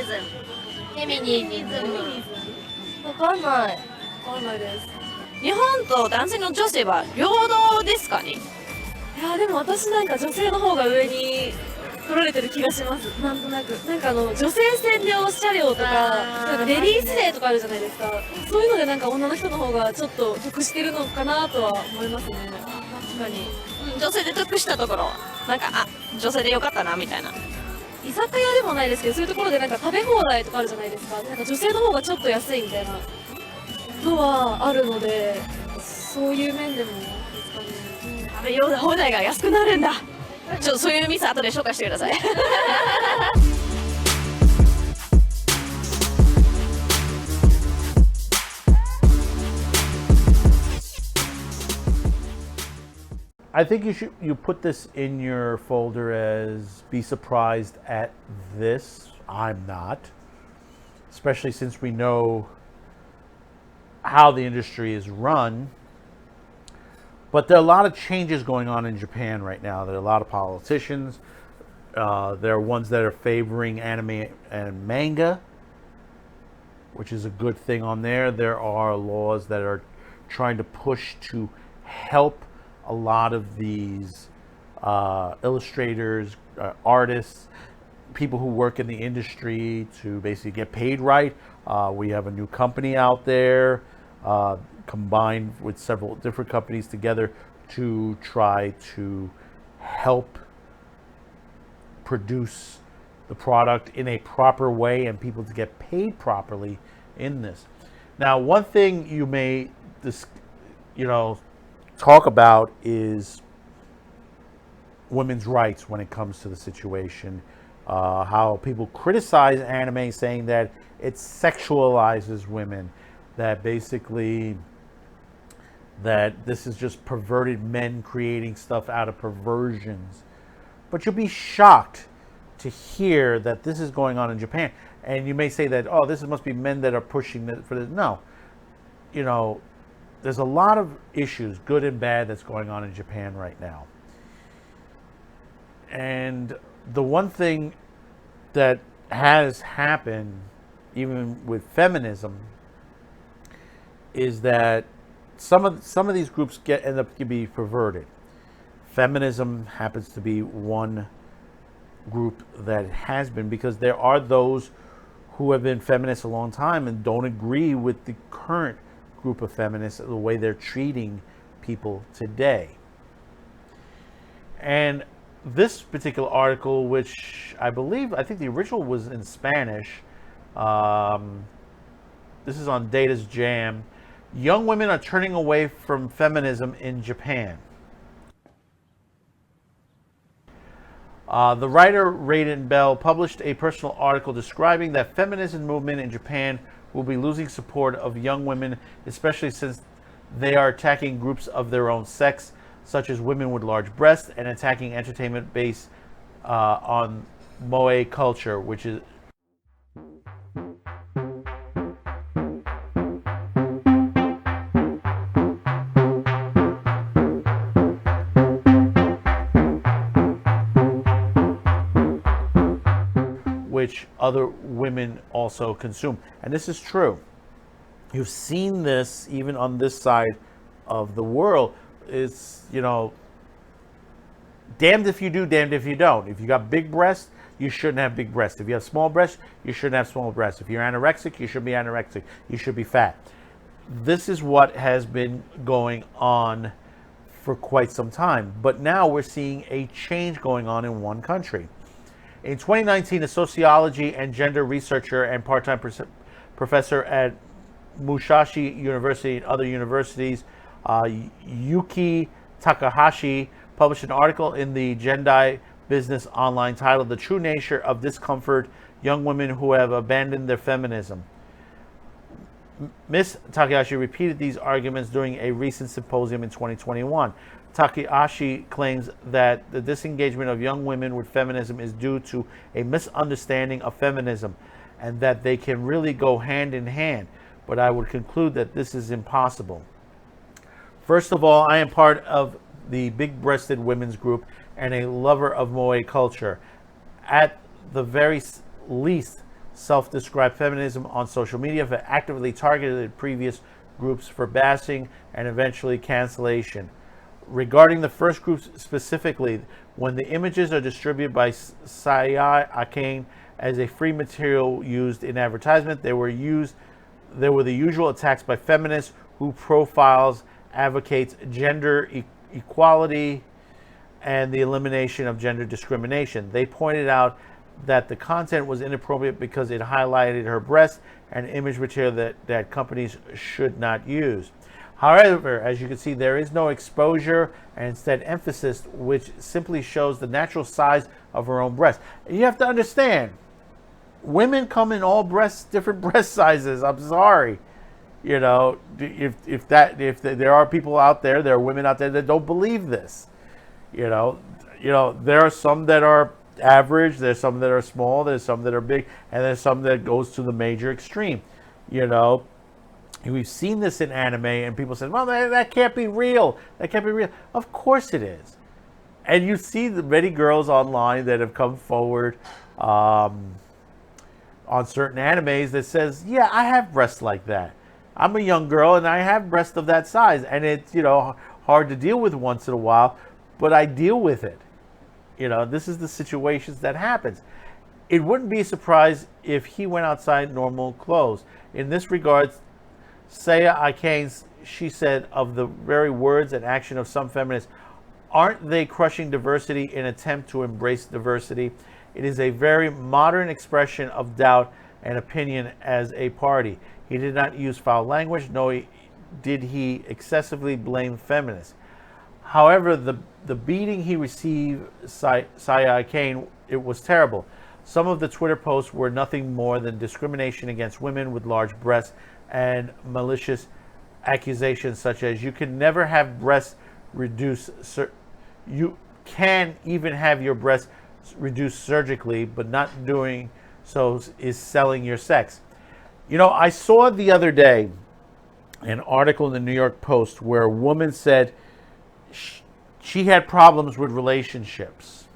フェミニズム。わかんない。わかんないです。日本と男性の女性は平等ですかね？いやでも私なんか女性の方が上に取られてる気がします。なんとなくなんか女性占領車両とかなんかレディースデーとかあるじゃないですか。そういうのでなんか女の人の方がちょっと得してるのかなとは思いますね。確かに。女性で得したところ、なんか女性でよかったなみたいな。居酒屋でもないですけど、そういうところでなんか食べ放題とかあるじゃないですか。なんか女性の方がちょっと安いみたいなのはあるので、そういう面でもですかね。食べ放題が安くなるんだ。ちょっとそういう店後で紹介してください。I think you put this in your folder as be surprised at this. I'm not, especially since we know how the industry is run. But there are a lot of changes going on in Japan right now. There are a lot of politicians. There are ones that are favoring anime and manga, which is a good thing on there. There are laws that are trying to push to help a lot of these illustrators, artists, people who work in the industry to basically get paid right. We have a new company out there combined with several different companies together to try to help produce the product in a proper way and people to get paid properly in this. Now, one thing you may talk about is women's rights when it comes to the situation. How people criticize anime saying that it sexualizes women, that basically that this is just perverted men creating stuff out of perversions. But you'll be shocked to hear that this is going on in Japan. And you may say that, oh, this must be men that are pushing this for this. No. There's a lot of issues, good and bad, that's going on in Japan right now. And the one thing that has happened, even with feminism, is that some of these groups end up to be perverted. Feminism happens to be one group that has been, because there are those who have been feminists a long time and don't agree with the current group of feminists, the way they're treating people today. And this particular article, which I think the original was in Spanish, this is on Data's Jam. Young women are turning away from feminism in Japan. The writer Raiden Bell published a personal article describing that feminism movement in Japan will be losing support of young women, especially since they are attacking groups of their own sex, such as women with large breasts, and attacking entertainment based on moe culture, which is which other women also consume. And this is true. You've seen this even on this side of the world. It's, damned if you do, damned if you don't. If you got big breasts, you shouldn't have big breasts. If you have small breasts, you shouldn't have small breasts. If you're anorexic, you should be anorexic. You should be fat. This is what has been going on for quite some time. But now we're seeing a change going on in one country. In 2019, a sociology and gender researcher and part-time professor at Musashi University and other universities, Yuki Takahashi, published an article in the Gendai Business Online titled "The True Nature of Discomfort: Young Women Who Have Abandoned Their Feminism." Ms. Takahashi repeated these arguments during a recent symposium in 2021. Takahashi claims that the disengagement of young women with feminism is due to a misunderstanding of feminism and that they can really go hand in hand, but I would conclude that this is impossible. First of all, I am part of the big-breasted women's group and a lover of moe culture. At the very least, self-described feminism on social media have actively targeted previous groups for bashing and eventually cancellation. Regarding the first group specifically, when the images are distributed by Saya Akane as a free material used in advertisement, there were the usual attacks by feminists who profiles advocates gender equality and the elimination of gender discrimination. They pointed out that the content was inappropriate because it highlighted her breasts and image material that companies should not use. However, as you can see, there is no exposure and instead emphasis, which simply shows the natural size of her own breast. And you have to understand, women come in all different breast sizes. I'm sorry. You know, if there are people out there, there are women out there that don't believe this. You know, there are some that are average, there's some that are small, there's some that are big, and there's some that goes to the major extreme. You know, we've seen this in anime, and people say, well, that can't be real. That can't be real. Of course it is. And you see the many girls online that have come forward on certain animes that says, yeah, I have breasts like that. I'm a young girl and I have breasts of that size, and it's, you know, hard to deal with once in a while, but I deal with it. You know, this is the situations that happens. It wouldn't be a surprise if he went outside normal clothes. In this regard, Saya Akane, she said, of the very words and action of some feminists, aren't they crushing diversity in an attempt to embrace diversity? It is a very modern expression of doubt and opinion as a party. He did not use foul language, nor did he excessively blame feminists. However, the beating he received, Saya Akane, it was terrible. Some of the Twitter posts were nothing more than discrimination against women with large breasts and malicious accusations such as, you can never have breasts reduced, you can even have your breasts reduced surgically, but not doing so is selling your sex. You know, I saw the other day an article in the New York Post where a woman said she had problems with relationships,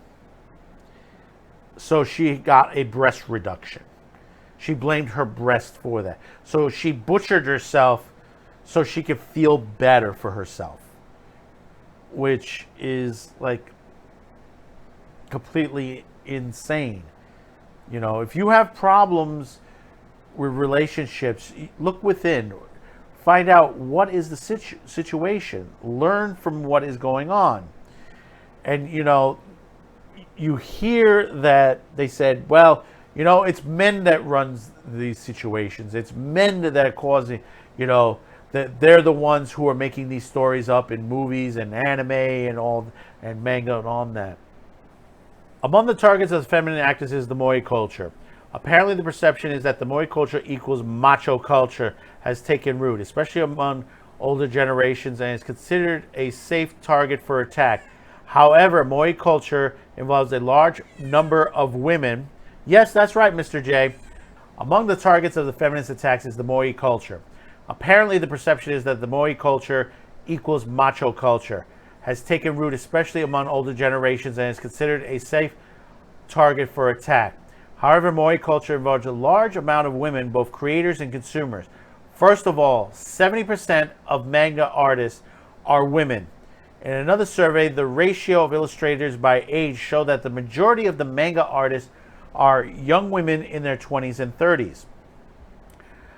so she got a breast reduction. She blamed her breast for that. So she butchered herself so she could feel better for herself, which is like completely insane. You know, if you have problems with relationships, look within. Find out what is the situation. Learn from what is going on. And, you know, you hear that they said, well, you know, it's men that runs these situations. It's men that are causing, you know, that they're the ones who are making these stories up in movies and anime and all, and manga and all that. Among the targets of feminine actors is the moe culture. Apparently the perception is that the moe culture equals macho culture has taken root, especially among older generations, and is considered a safe target for attack. However, moe culture involves a large number of women. Yes, that's right, Mr. J. Among the targets of the feminist attacks is the moe culture. Apparently the perception is that the moe culture equals macho culture has taken root, especially among older generations, and is considered a safe target for attack. However, moe culture involves a large amount of women, both creators and consumers. First of all, 70% of manga artists are women. In another survey, the ratio of illustrators by age showed that the majority of the manga artists are young women in their 20s and 30s.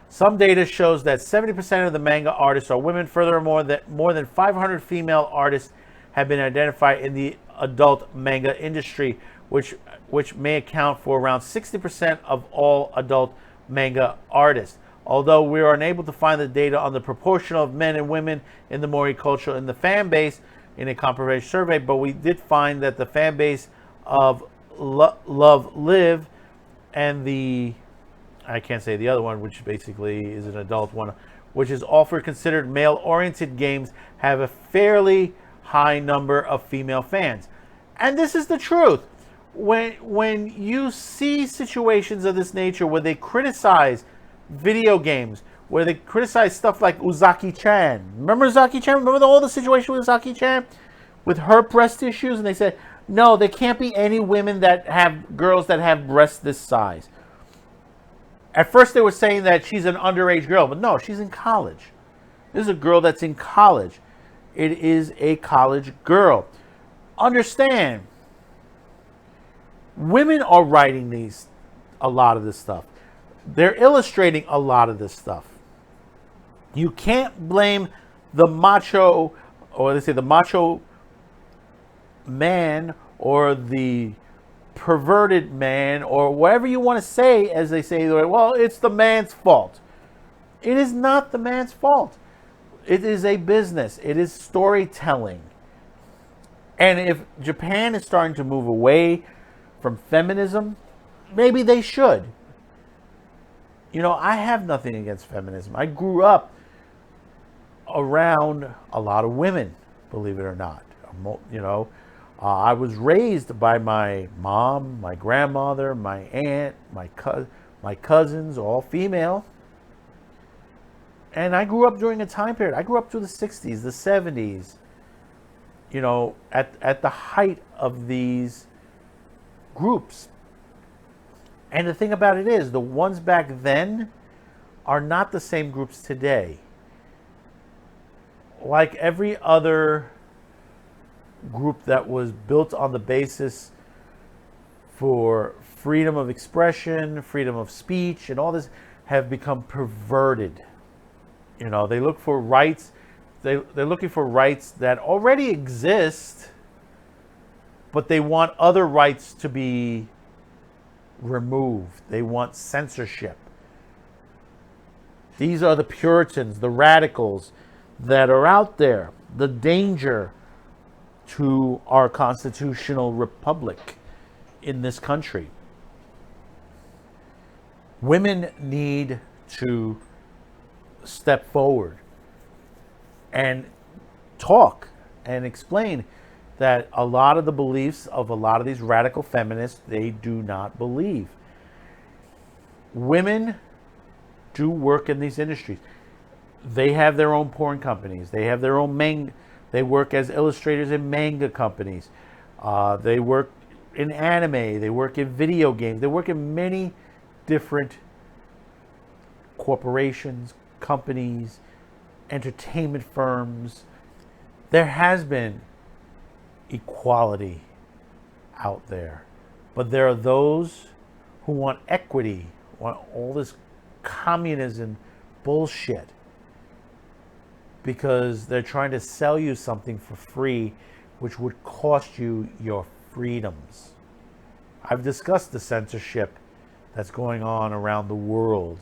Some data shows that 70% of the manga artists are women. Furthermore, that more than 500 female artists have been identified in the adult manga industry, which may account for around 60% of all adult manga artists. Although we are unable to find the data on the proportion of men and women in the moe culture in the fan base in a comprehensive survey, but we did find that the fan base of Love Live and the, I can't say the other one, which basically is an adult one, which is often considered male-oriented games, have a fairly high number of female fans. And this is the truth. When you see situations of this nature where they criticize video games, where they criticize stuff like Uzaki-chan. Remember Uzaki-chan? Remember all the situation with Uzaki-chan? With her breast issues? And they said, no, there can't be any women that have, girls that have breasts this size. At first they were saying that she's an underage girl, but no, she's in college. This is a girl that's in college. It is a college girl. Understand, women are writing a lot of this stuff. They're illustrating a lot of this stuff. You can't blame the macho, or they say the macho man, or the perverted man, or whatever you want to say, as they say, well, it's the man's fault. It is not the man's fault. It is a business. It is storytelling. And if Japan is starting to move away from feminism, maybe they should. You know, I have nothing against feminism. I grew up around a lot of women, believe it or not. You know, I was raised by my mom, my grandmother, my aunt, my cousins, all female. And I grew up during a time period. I grew up through the 60s, the 70s, you know, at the height of these groups. And the thing about it is, the ones back then are not the same groups today. Like every other group that was built on the basis for freedom of expression, freedom of speech, and all this, have become perverted. You know, they look for rights. They're looking for rights that already exist, but they want other rights to be removed. They want censorship. These are the Puritans, the radicals that are out there. The danger to our constitutional republic in this country. Women need to step forward and talk and explain that a lot of the beliefs of a lot of these radical feminists, they do not believe. Women do work in these industries. They have their own porn companies. They have their own manga. They work as illustrators in manga companies. They work in anime. They work in video games. They work in many different corporations, companies, entertainment firms. There has been equality out there, but there are those who want equity, want all this communism bullshit, because they're trying to sell you something for free, which would cost you your freedoms. I've discussed the censorship that's going on around the world.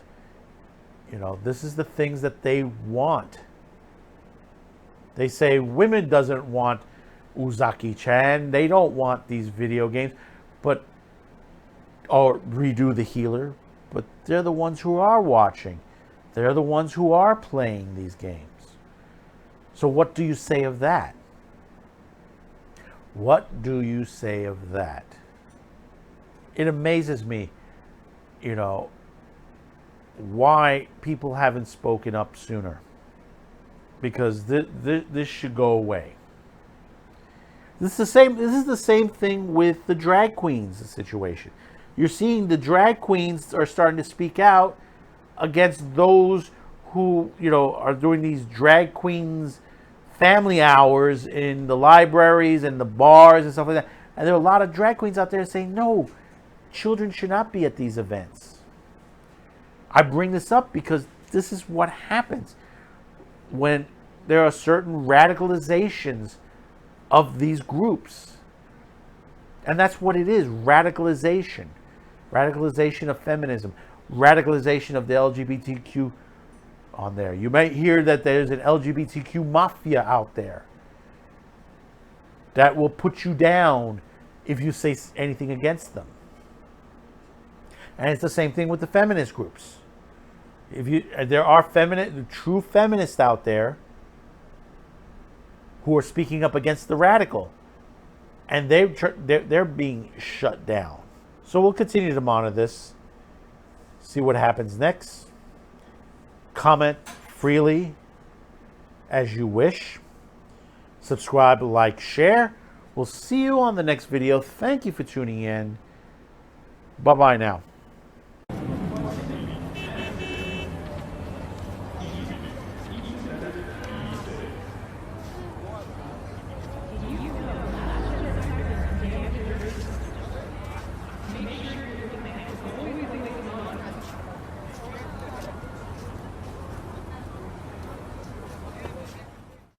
You know, this is the things that they want. They say women doesn't want Uzaki-chan. They don't want these video games, or redo the healer. But they're the ones who are watching. They're the ones who are playing these games. So what do you say of that? What do you say of that? It amazes me, you know, why people haven't spoken up sooner. Because this should go away. This is the same thing with the drag queens situation. You're seeing the drag queens are starting to speak out against those who, you know, are doing these drag queens family hours in the libraries and the bars and stuff like that. And there are a lot of drag queens out there saying, no, children should not be at these events. I bring this up because this is what happens when there are certain radicalizations of these groups. And that's what it is, radicalization. Radicalization of feminism, radicalization of the LGBTQ on there. You might hear that there's an LGBTQ mafia out there that will put you down if you say anything against them. And it's the same thing with the feminist groups. There are true feminists out there who are speaking up against the radical, and they're being shut down. So we'll continue to monitor this, see what happens next. Comment freely as you wish. Subscribe, like, share. We'll see you on the next video. Thank you for tuning in. Bye-bye now.